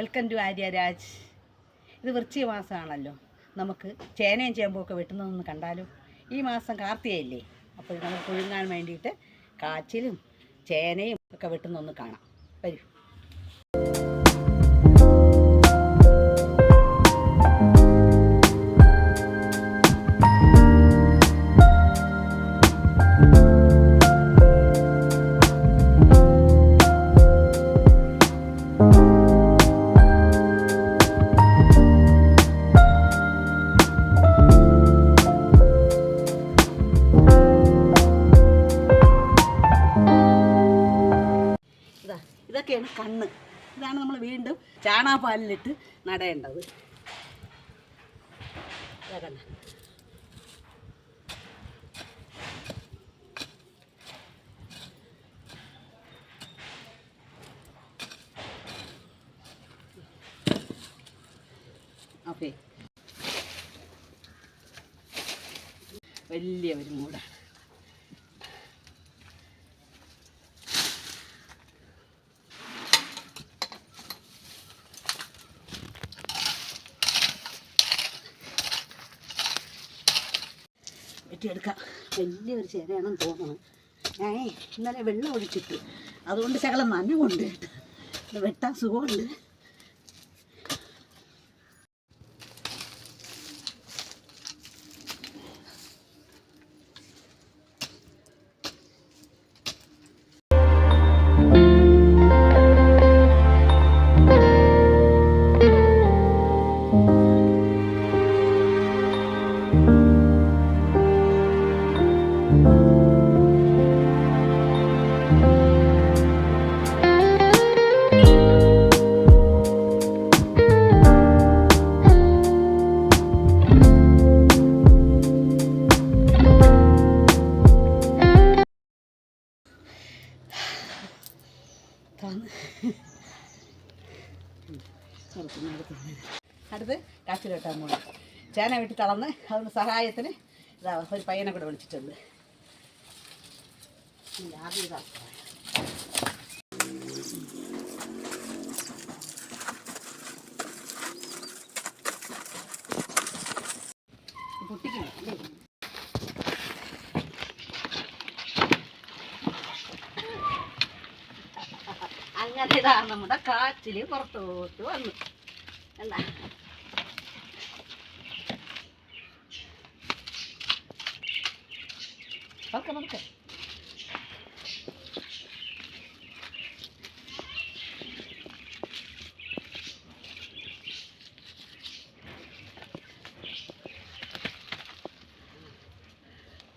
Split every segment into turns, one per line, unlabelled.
Welcome to Aryaraj. ഇത് വൃശ്ചിക മാസമാണല്ലോ, നമുക്ക് ചേനയും ചേമ്പുമൊക്കെ വെട്ടുന്നതെന്ന് കണ്ടാലും. ഈ മാസം കാർത്തികയല്ലേ, അപ്പോൾ നമുക്ക് പുഴുങ്ങാൻ വേണ്ടിയിട്ട് കാച്ചിലും ചേനയും ഒക്കെ വെട്ടുന്നൊന്ന് കാണാം. വരൂ. ഇതൊക്കെയാണ് കണ്ണ്. ഇതാണ് നമ്മൾ വീണ്ടും ചാണകപ്പാലിലിട്ട് നടേണ്ടത്. ഓക്കെ, വലിയ ഒരു മൂടാണ്. വെട്ടിയെടുക്കാം. വലിയൊരു ചേനയാണെന്ന് തോന്നുന്നു. ഞാൻ ഇന്നലെ വെള്ളം ഒഴിച്ചിട്ട്, അതുകൊണ്ട് ശകലം നനവുണ്ട് കേട്ടോ. ഇത് വെട്ടാൻ സുഖമുണ്ട്. അടുത്ത് കാച്ചിൽ വെട്ടാൻ പോകും. ചേന വെട്ടി തളർന്ന് അതിന് സഹായത്തിന് ഇതാ ഒരു പയ്യനെ കൂടെ വിളിച്ചിട്ടുണ്ട്. ആദ്യം ഇതാ പൊട്ടിക്കണം. അങ്ങനെ ഇതാ നമ്മുടെ കാച്ചിൽ പുറത്തോട്ട് വന്നു. എന്താ ഓക്കെ, നമുക്ക്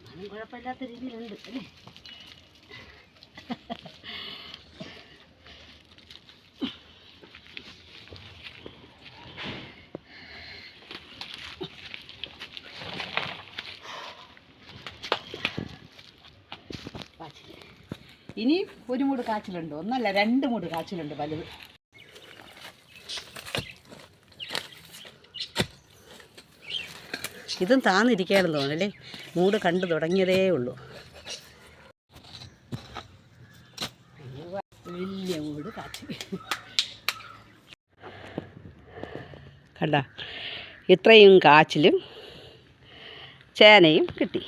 മനം കുഴപ്പമില്ലാത്ത രീതിയിലുണ്ട് അല്ലേ. ഇനി ഒരു മൂട് കാച്ചിലുണ്ട്, ഒന്നല്ല 2 മൂട് കാച്ചിലുണ്ട് വലുത്. ഇതും താന്നിരിക്കാണെന്ന് തോന്നല്ലേ, മൂട് കണ്ടു തുടങ്ങിയതേ ഉള്ളൂ. വലിയ മൂട് കാച്ചിൽ കണ്ട, ഇത്രയും കാച്ചിലും ചേനയും കിട്ടി.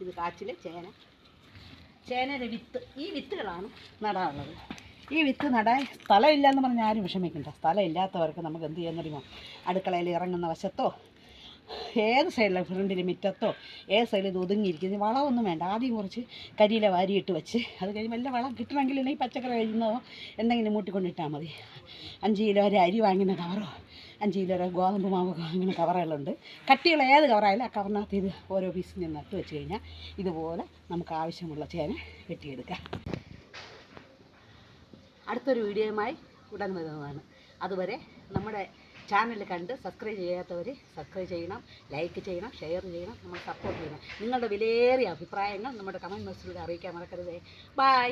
ഇത് കാച്ചിൽ ചേനയുടെ വിത്ത്. ഈ വിത്തുകളാണ് നടാനുള്ളത്. ഈ വിത്ത് നടാൻ സ്ഥലമില്ലയെന്ന് പറഞ്ഞാൽ ആരും വിഷമിക്കണ്ട. സ്ഥലമില്ലാത്തവർക്ക് നമുക്ക് എന്ത് ചെയ്യാൻ അറിയുമോ, അടുക്കളയിൽ ഇറങ്ങുന്ന വശത്തോ, ഏത് സൈഡിലെ ഫ്രണ്ടിൽ മുറ്റത്തോ, ഏത് സൈഡിൽ ഇത് ഒതുങ്ങിയിരിക്കുന്നത്. വളമൊന്നും വേണ്ട. ആദ്യം കുറച്ച് കരിയില വാരിയിട്ട് വെച്ച്, അത് കഴിഞ്ഞ് വല്ല വളം കിട്ടണമെങ്കിൽ ഈ പച്ചക്കറി കഴിയുന്നതോ എന്തെങ്കിലും മൂട്ടിക്കൊണ്ടിട്ടാൽ മതി. 5 കിലോ ഒരു അരി വാങ്ങുന്ന കവറോ 5 കിലോ ഒരു ഗോതമ്പ് മാവ് അങ്ങനെ കവറുകളുണ്ട്. കട്ടിയുള്ള ഏത് കവറായാലും ആ കവറിനകത്ത് ഇത് ഓരോ പീസ് ഞാൻ നട്ട് വെച്ച് കഴിഞ്ഞാൽ ഇതുപോലെ നമുക്ക് ആവശ്യമുള്ള ചേന വെട്ടിയെടുക്കാം. അടുത്തൊരു വീഡിയോയുമായി ഉടൻ വരുന്നതാണ്. അതുവരെ നമ്മുടെ ചാനൽ കണ്ട് സബ്സ്ക്രൈബ് ചെയ്യാത്തവർ സബ്സ്ക്രൈബ് ചെയ്യണം, ലൈക്ക് ചെയ്യണം, ഷെയർ ചെയ്യണം, നമ്മൾ സപ്പോർട്ട് ചെയ്യണം. നിങ്ങളുടെ വിലയേറിയ അഭിപ്രായങ്ങൾ നമ്മുടെ കമൻറ്റ് ബോക്സിലൂടെ അറിയിക്കാൻ മറക്കരുതേ. ബൈ.